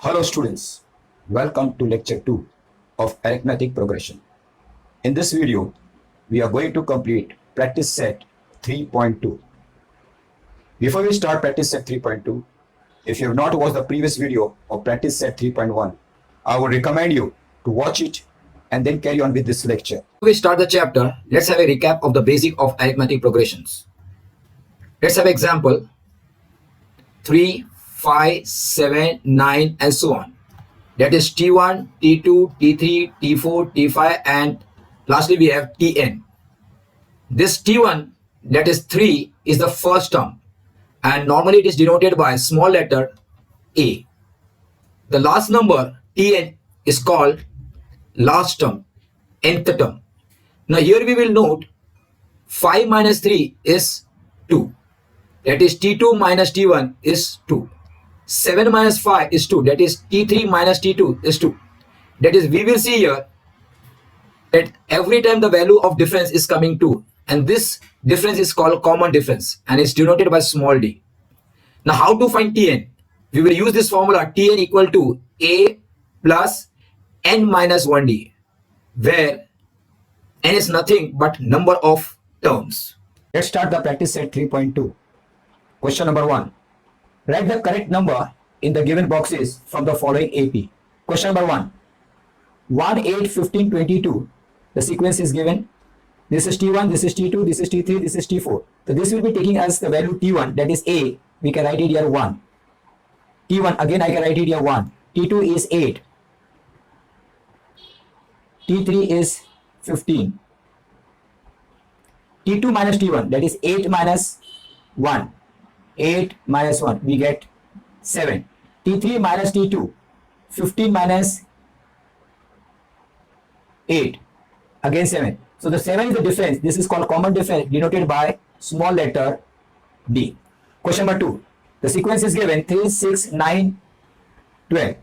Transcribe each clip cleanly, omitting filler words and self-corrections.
Hello students, welcome to lecture 2 of arithmetic progression. In this video, we are going to complete practice set 3.2. Before we start practice set 3.2, if you have not watched the previous video of practice set 3.1, I would recommend you to watch it and then carry on with this lecture. Before we start the chapter, let's have a recap of the basic of arithmetic progressions. Let's have example 3, 5, 7, 9 and so on. That is T1, T2, T3, T4, T5 and lastly we have Tn. This T1, that is 3, is the first term and normally it is denoted by small letter a. The last number Tn is called last term, nth term. Now here we will note 5 minus 3 is 2. That is T2 minus T1 is 2. 7 minus 5 is 2. That is T3 minus T2 is 2. That is, we will see here that every time the value of difference is coming 2. And this difference is called common difference and is denoted by small d. Now how to find Tn? We will use this formula Tn equal to A plus n minus 1d, where n is nothing but number of terms. Let's start the practice set 3.2. Question number 1. Write the correct number in the given boxes from the following AP. Question number 1. 1, 8, 15, 22. The sequence is given. This is T1, this is T2, this is T3, this is T4. So this will be taking as the value T1, that is A. We can write it here 1. T1, again I can write it here 1. T2 is 8. T3 is 15. T2 minus T1, that is 8 minus 1. 8 minus 1, we get 7. T3 minus T2, 15 minus 8, again 7. So the 7 is the difference. This is called common difference, denoted by small letter d. Question number 2. The sequence is given 3, 6, 9, 12.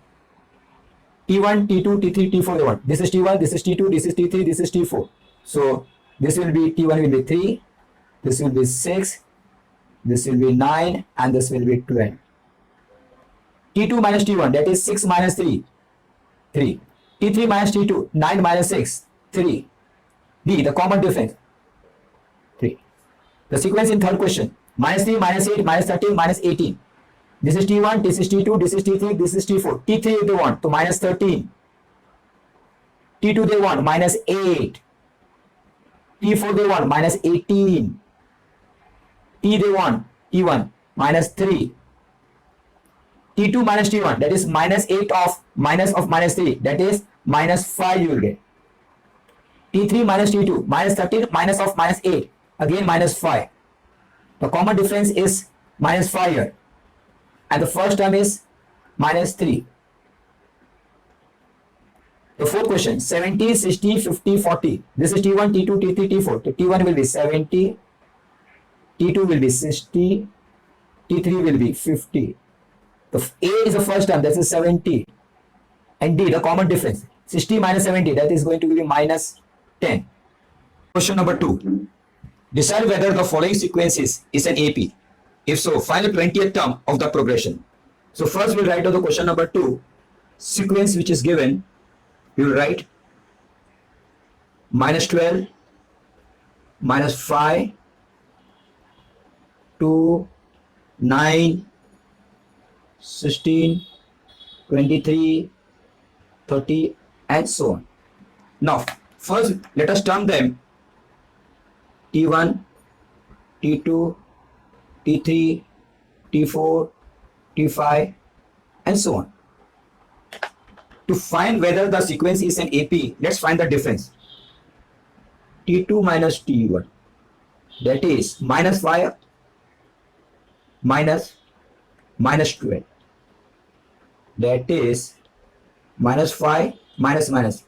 T1, T2, T3, T4, This is T1, this is T2, this is T3, this is T4. So this will be T1 will be 3, this will be 6, this will be 9 and this will be 12. T2 minus T1, that is 6 minus 3, 3. T3 minus T2, 9 minus 6, 3. D, the common difference, 3. The sequence in third question, minus 3, minus 8, minus 13, minus 18. This is T1, this is T2, this is T3, this is T4. T3 they want, so minus 13. T2 they want, minus 8. T4 they want, minus 18. T they want, T1, minus 3. T2 minus T1, that is minus 8 of minus 3, that is minus 5 you will get. T3 minus T2, minus 13, minus of minus 8, again minus 5. The common difference is minus 5 here. And the first term is minus 3. The fourth question, 70, 60, 50, 40. This is T1, T2, T3, T4. So T1 will be 70. T2 will be 60, T3 will be 50. The A is the first term, that is 70. And D, the common difference, 60 minus 70, that is going to be minus 10. Question number 2. Decide whether the following sequence is an AP. If so, find the 20th term of the progression. So first we'll write down the question number 2. Sequence which is given, we will write minus 12, minus 5, 2, 9, 16, 23, 30 and so on. Now first let us term them T1, T2, T3, T4, T5 and so on. To find whether the sequence is an AP, let's find the difference. T2 minus T1, that is minus 5 minus 12, that is minus 5 minus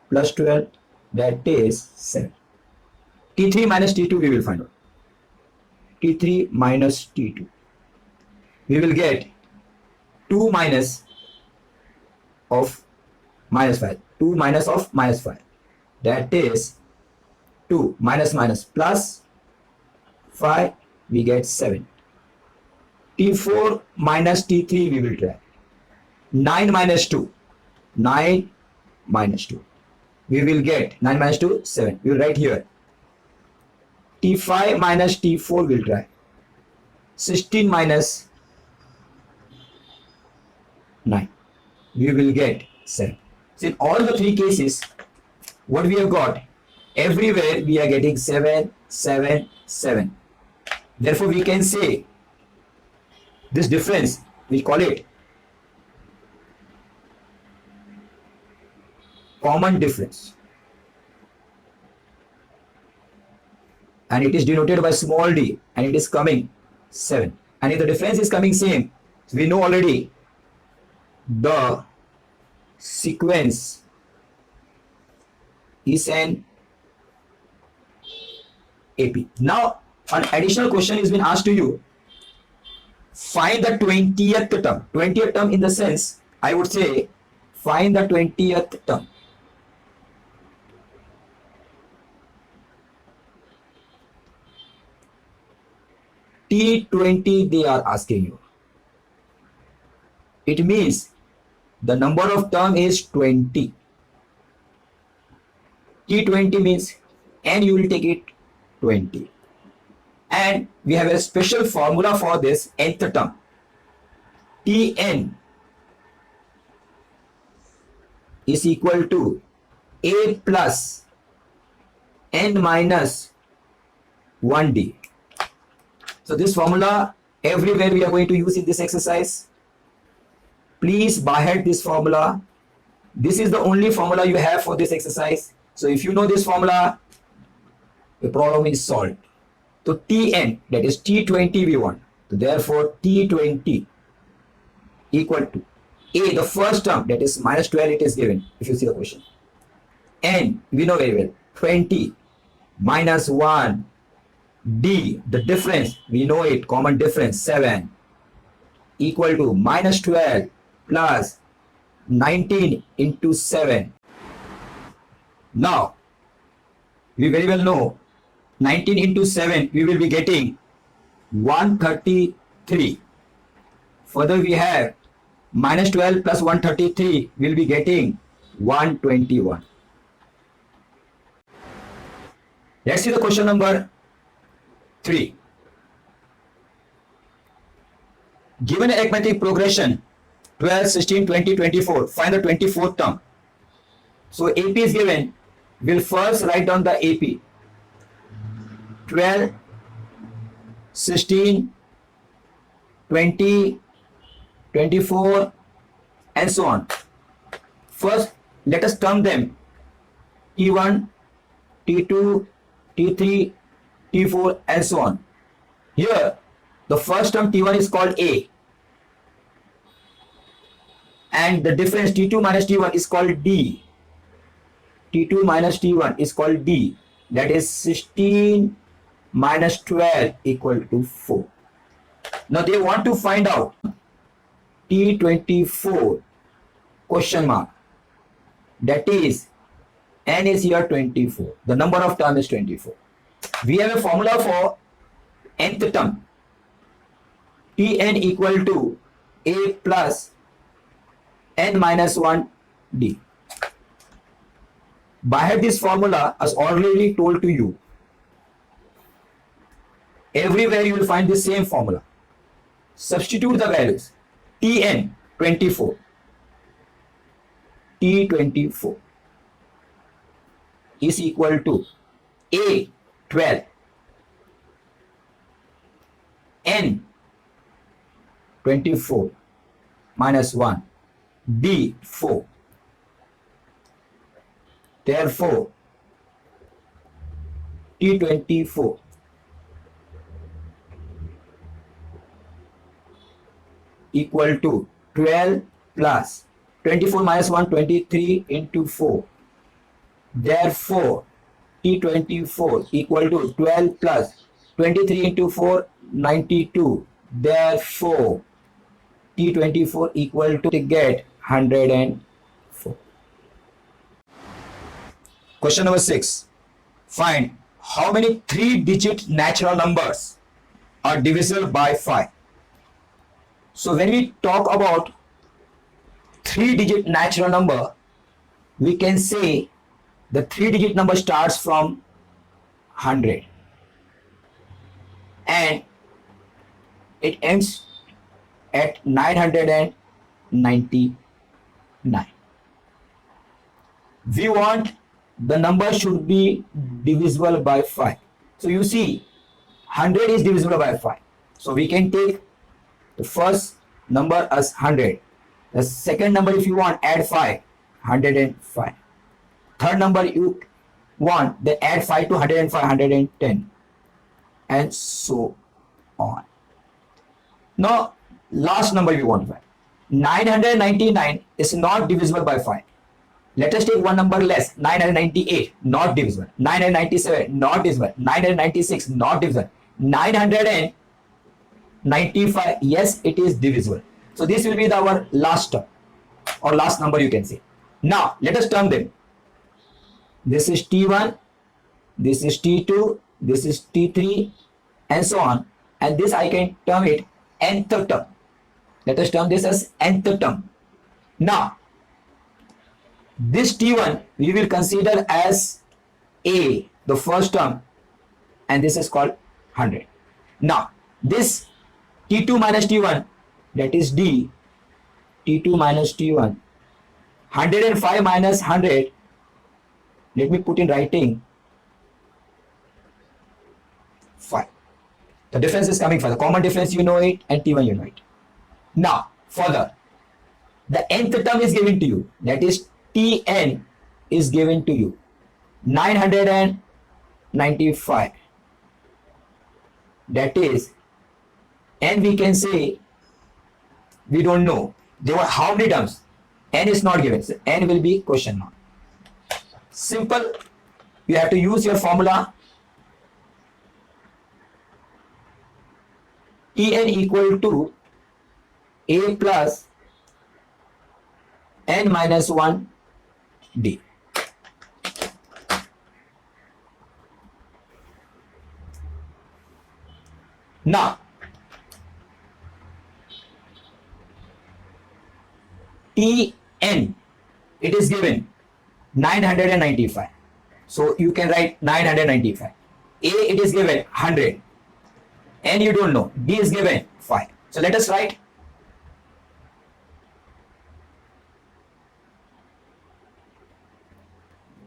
plus 12, that is 7. T3 minus T2 we will find out. T3 minus T2, we will get 2 minus of minus 5, 2 minus of minus 5, that is 2 minus plus 5, we get 7. T4 minus T3 we will try. 9 minus 2. 9 minus 2. We will get 9 minus 2, 7. We will write here. T5 minus T4 will try. 16 minus 9. We will get 7. So in all the three cases, what we have got, everywhere we are getting 7, 7, 7. Therefore, we can say this difference, we call it common difference. And it is denoted by small d, and it is coming 7. And if the difference is coming same, we know already the sequence is an AP. Now, an additional question has been asked to you. Find the 20th term. 20th term in the sense, I would say, find the 20th term. T20 they are asking you. It means the number of term is 20. T20 means n you will take it 20. And we have a special formula for this nth term. Tn is equal to a plus n minus 1d. So this formula everywhere we are going to use in this exercise. Please by heart this formula. This is the only formula you have for this exercise. So if you know this formula, the problem is solved. So Tn, that is T20 we want. So therefore T20 equal to A, the first term, that is minus 12 it is given if you see the question. N, we know very well, 20 minus 1. D, the difference, we know it, common difference, 7 equal to minus 12 plus 19 into 7. Now, we very well know 19 into 7, we will be getting 133. Further, we have minus 12 plus 133, we will be getting 121. Let's see the question number 3. Given an arithmetic progression 12, 16, 20, 24, find the 24th term. So AP is given, we'll first write down the AP. 12, 16, 20, 24 and so on. First, let us term them T1, T2, T3, T4 and so on. Here, the first term T1 is called A. And the difference T2 minus T1 is called D. T2 minus T1 is called D. That is 16 minus 12 equal to 4. Now they want to find out T24 question mark. That is N is here 24. The number of term is 24. We have a formula for nth term. Tn equal to A plus n minus 1 d. By this formula, as already told to you, everywhere you will find the same formula. Substitute the values. Tn 24. T24 is equal to A 12, N 24 minus 1, D 4. Therefore, T24 equal to 12 plus 24 minus 1, 23 into 4. Therefore, T24 equal to 12 plus 23 into 4, 92. Therefore, T24 equal to get 104. Question number 6. Find how many 3-digit natural numbers are divisible by 5. So when we talk about 3-digit natural number, we can say the 3-digit number starts from 100 and it ends at 999. We want the number should be divisible by 5. So you see 100 is divisible by 5. So we can take the first number as 100. The second number, if you want, add 5, 105. Third number you want, then add 5 to 105, 110, and so on. Now, last number we want to find. 999 is not divisible by 5. Let us take one number less. 998, not divisible. 997, not divisible. 996, not divisible. 995, yes, it is divisible. So this will be our last term or last number, you can say. Now, let us term them. This is T1, this is T2, this is T3, and so on. And this I can term it nth term. Let us term this as nth term. Now, this T1 we will consider as A, the first term, and this is called 100. Now, this T2 minus T1, that is D, T2 minus T1, 105 minus 100, let me put in writing 5. The difference is coming from the common difference, you know it, and T1 you know it. Now, further, the nth term is given to you, that is Tn is given to you, 995. That is, n we can say, we don't know. There were how many terms? N is not given, so n will be question mark. Simple, you have to use your formula. Tn equal to A plus n minus 1 D. Now, Tn, it is given 995. So you can write 995. A, it is given 100. N you don't know. D is given 5. So let us write.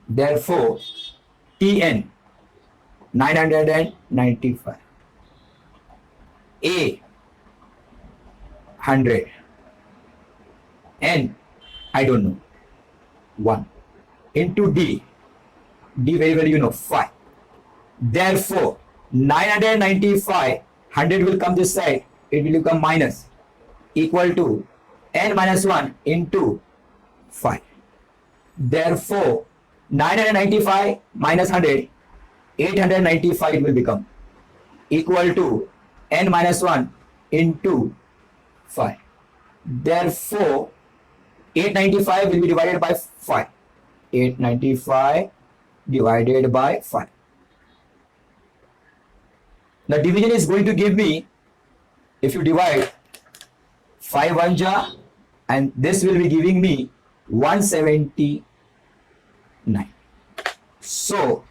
Therefore, Tn 995. A 100. N I don't know. 1 into D. D very well you know, 5. Therefore, 995, 100 will come this side, it will become minus, equal to n minus 1 into 5. Therefore, 995 minus 100, 895 will become equal to n minus 1 into 5. Therefore, 895 will be divided by 5. 895 divided by 5. The division is going to give me, if you divide 5 1 ja, and this will be giving me 179. So,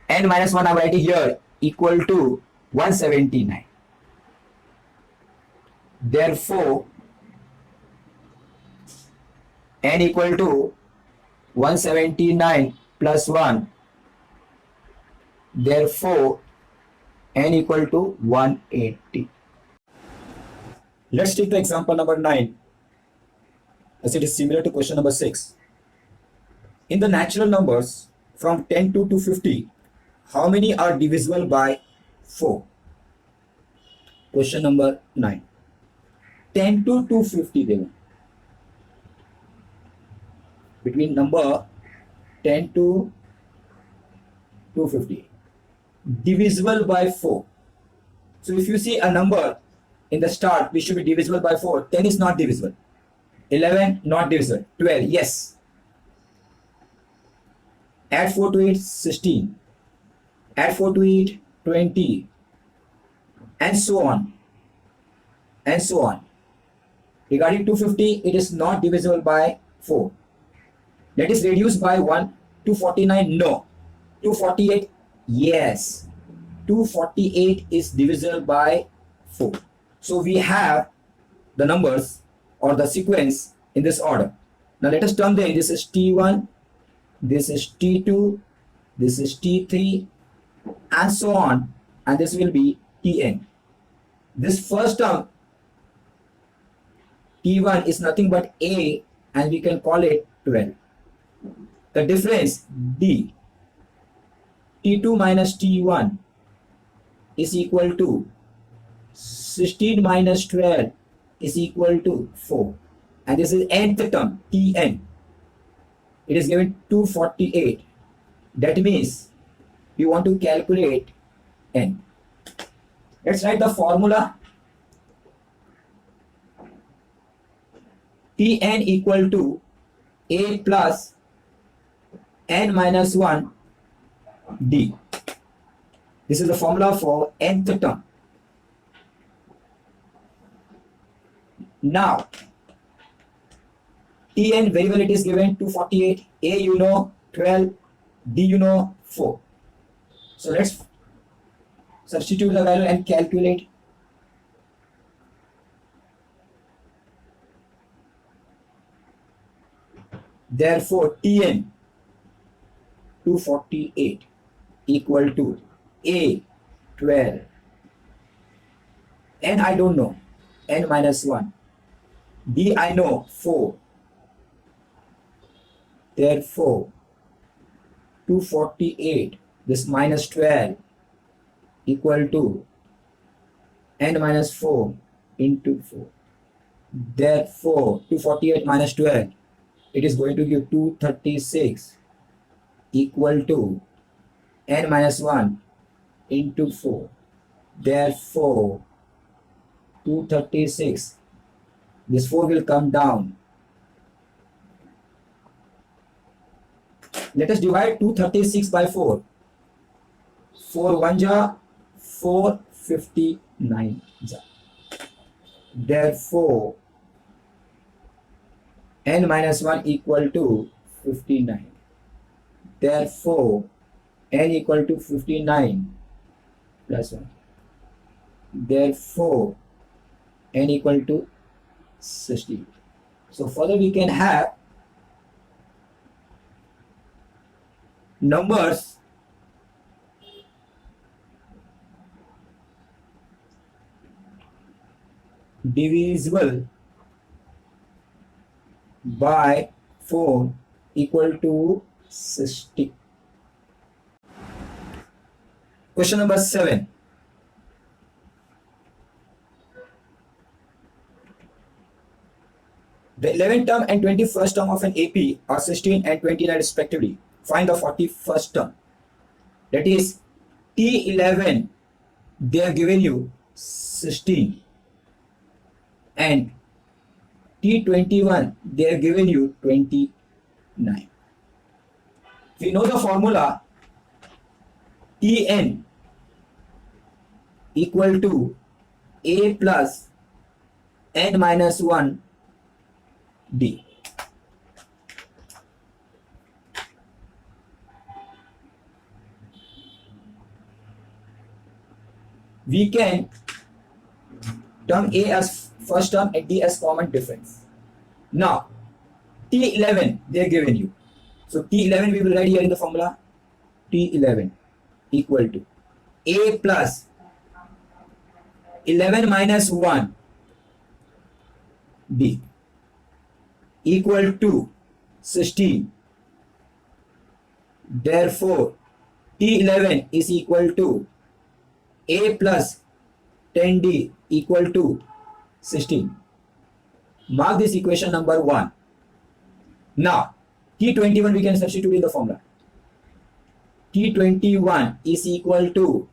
n minus 1 I am writing here equal to 179. Therefore, n equal to 179 plus 1. Therefore, n equal to 180. Let's take the example number 9, as it is similar to question number 6. In the natural numbers from 10 to 250, how many are divisible by 4? Question number 9. 10 to 250 then. Between number 10 to 250. Divisible by 4. So if you see a number in the start which should be divisible by 4, 10 is not divisible. 11 not divisible. 12 yes. Add 4 to it 16. Add 4 to it 20. And so on. And so on. Regarding 250, it is not divisible by 4. That is reduced by 1. 249, no. 248, yes. 248 is divisible by 4. So we have the numbers or the sequence in this order. Now let us turn them. This is T1, this is T2, this is T3, and so on, and this will be Tn. This first term T1 is nothing but A, and we can call it 12. The difference D, T2 minus T1 is equal to 16 minus 12 is equal to 4, and this is nth term Tn. It is given 248. That means we want to calculate n. Let's write the formula. Tn equal to A plus n minus 1 D. This is the formula for nth term. Now, Tn very well, it is given 248. A you know 12, D you know 4. So let's substitute the value and calculate. Therefore, Tn 248 equal to A 12, n I don't know, n minus 1, D I know 4. Therefore, 248, this minus 12 equal to n minus 4 into 4. Therefore, 248 minus 12, it is going to give 236 equal to n minus 1 into 4. Therefore, 236, this 4 will come down. Let us divide 236 by 4. 4 1 ja, 459 ja. Therefore, n minus 1 equal to 59. Therefore, n equal to 59 plus 1. Therefore, n equal to 60. So further we can have numbers divisible by 4 equal to 60. Question number 7. The 11th term and 21st term of an AP are 16 and 29 respectively. Find the 41st term. That is T11, they have given you 16, and T21, they have given you 29. We know the formula. Tn equal to A plus n minus 1 D. We can term A as first term and D as common difference. Now, T11 they are given you. So T11 we will write here in the formula. T11 equal to A plus 11 minus 1 D equal to 16. Therefore, T11 is equal to A plus 10D equal to 16. Mark this equation number 1. Now, T21 we can substitute in the formula. T21 is equal to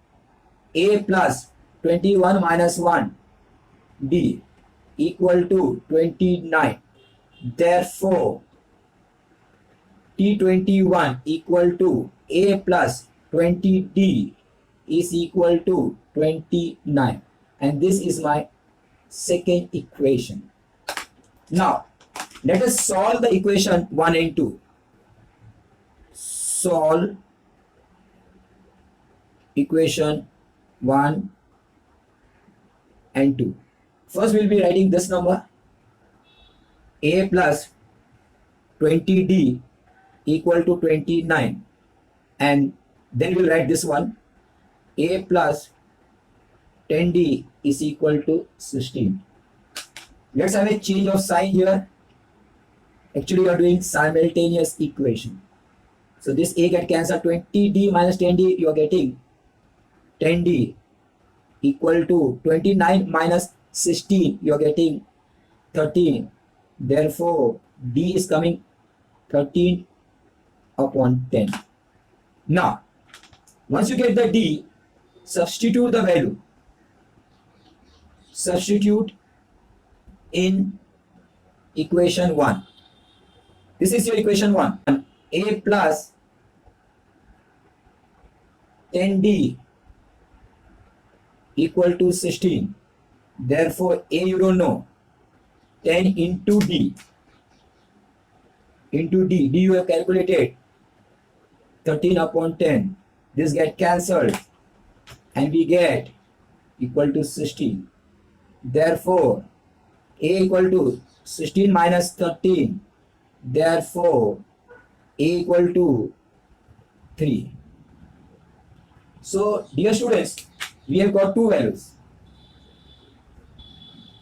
A plus 21 minus 1 D equal to 29. Therefore, T21 equal to A plus 20D is equal to 29. And this is my second equation. Now, let us solve the equation 1 and 2. Solve equation 1 and 2. First, we'll be writing this number a plus 20d equal to 29, and then we'll write this one a plus 10d is equal to 16. Let's have a change of sign here. Actually, you are doing simultaneous equation. So this a get cancelled. 20d minus 10d, you are getting 10d equal to 29 minus 16, you are getting 13. Therefore, d is coming 13 upon 10. Now, once you get the d, substitute the value. Substitute in equation 1. This is your equation 1. A plus 10d equal to 16. Therefore, a you don't know. 10 into d. Into d. D you have calculated. 13 upon 10. This get cancelled. And we get equal to 16. Therefore, a equal to 16 minus 13. Therefore, a equal to 3. So, dear students, we have got two values.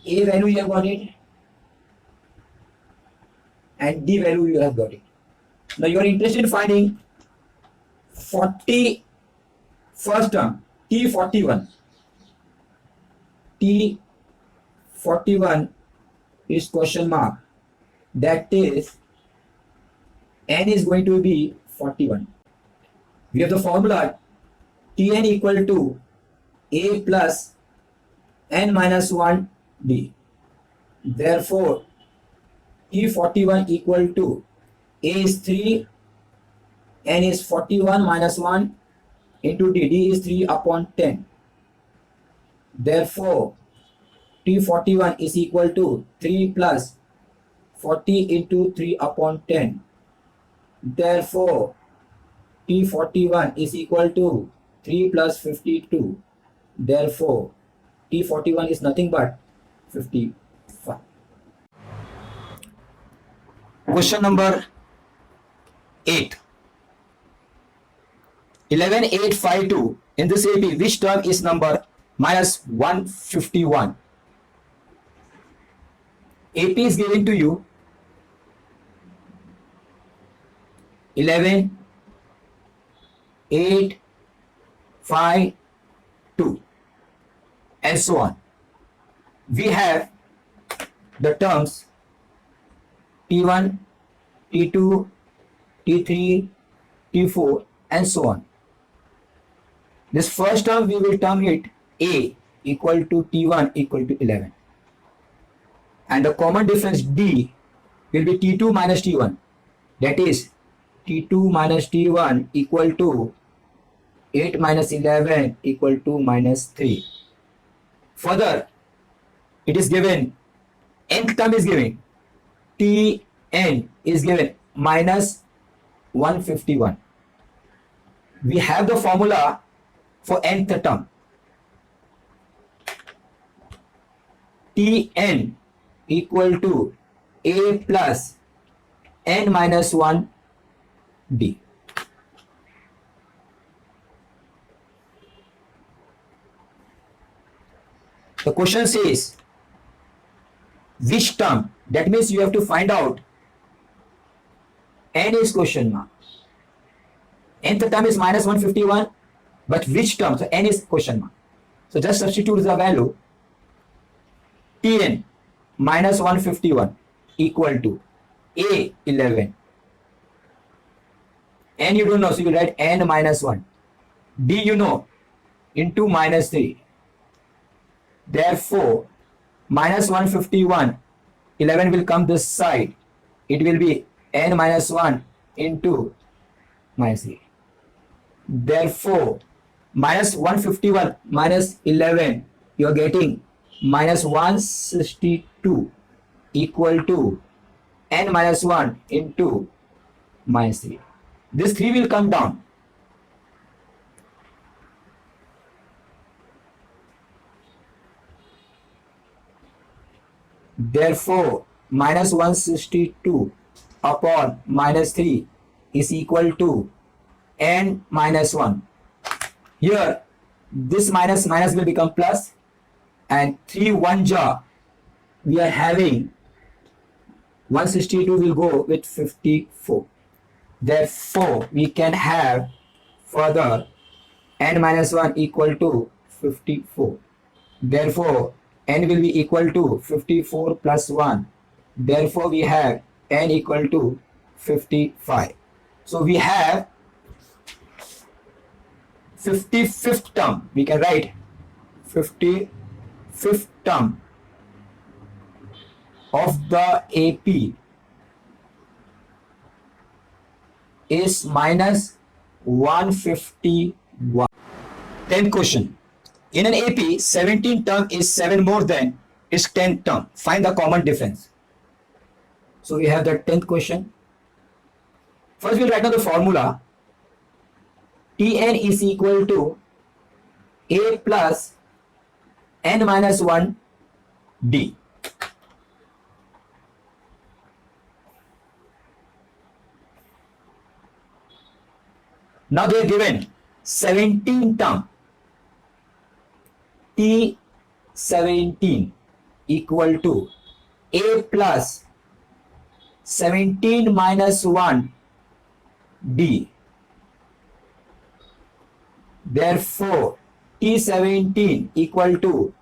A value you have got it, and D value you have got it. Now you are interested in finding 40 first term, T41. T41 is question mark. That is, n is going to be 41. We have the formula Tn equal to a plus n minus 1 d. Therefore, T41 equal to a is 3, n is 41 minus 1 into d. D is 3 upon 10. Therefore, T41 is equal to 3 plus 40 into 3 upon 10. Therefore, T41 is equal to 3 plus 52. Therefore, T41 is nothing but 55. Question number 8. 11852. In this AP, which term is number minus 151? AP is given to you 11, 8, 5, 2, and so on. We have the terms T1, T2, T3, T4, and so on. This first term we will term it A equal to T1 equal to 11. And the common difference D will be T2 minus T1. That is T2 minus T1 equal to 8 minus 11 equal to minus 3. Further, it is given, nth term is given, Tn is given minus 151. We have the formula for nth term. Tn equal to a plus n minus 1 d. The question says which term, that means you have to find out n is question mark. Nth term is minus 151, but which term? So n is question mark. So just substitute the value Tn minus 151 equal to a 11. N you don't know, so you write n minus 1. D you know, into minus 3. Therefore, minus 151, 11 will come this side. It will be n minus 1 into minus 3. Therefore, minus 151 minus 11, you are getting minus 162. equal to n minus 1 into minus 3. This 3 will come down. Therefore, minus 162 upon minus 3 is equal to n minus 1. Here, this minus will become plus, and 3 1 jar, we are having 162 will go with 54. Therefore, we can have further n minus 1 equal to 54. Therefore, n will be equal to 54 plus 1. Therefore, we have n equal to 55. So, we have 55th term. We can write 55th term of the AP is minus 151. 10th question. In an AP, 17 term is 7 more than its 10th term. Find the common difference. So we have the 10th question. First we'll write down the formula. Tn is equal to A plus n minus 1 D. Now they are given 17 term. T17 equal to A plus 17 minus 1 D. Therefore, T17 equal to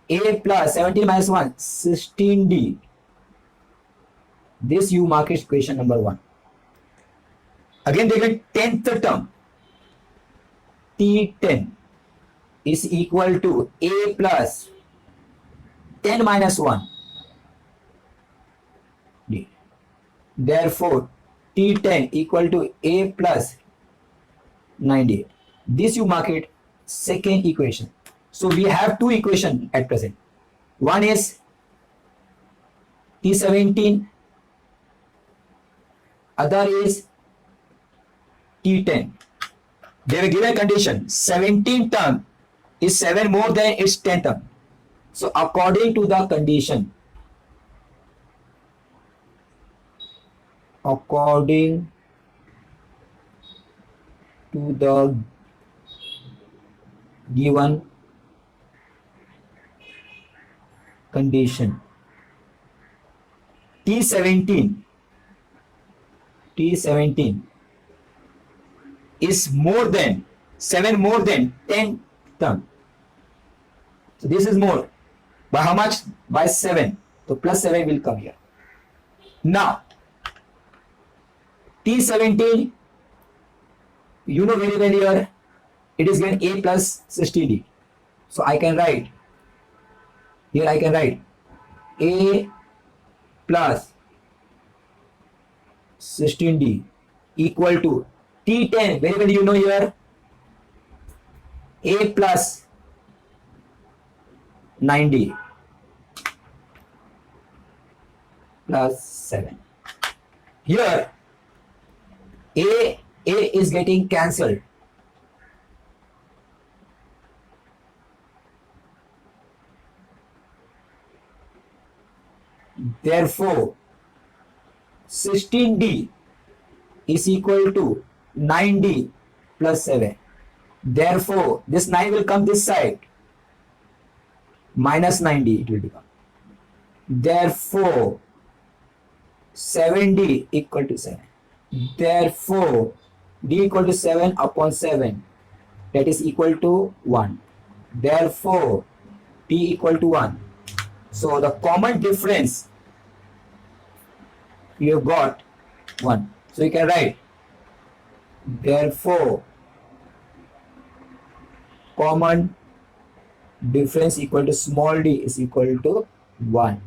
A plus 17 minus 1, 16D. This you mark as equation number 1. Again, they get 10th term. T10 is equal to A plus 10 minus 1 D. Therefore, T10 equal to A plus 9D. This you mark it second equation. So we have two equations at present. One is T17, other is T10. They were given a condition 17 term is 7 more than its 10 term. So according to the condition, according to the given condition, T17 is more than 7 more than 10 term. So this is more. By how much? By 7. So plus 7 will come here. Now, T17, you know very well here, it is given A plus 16D. So I can write, here I can write A plus 16D equal to T10, very well you know here, A plus 9D plus 7. Here, A is getting cancelled. Therefore, 16D is equal to 9D plus 7. Therefore, this 9 will come this side. Minus 9D it will become. Therefore, 7D equal to 7. Therefore, D equal to 7 upon 7. That is equal to 1. Therefore, T equal to 1. So, the common difference you have got 1. So, you can write, therefore, common difference equal to small d is equal to 1.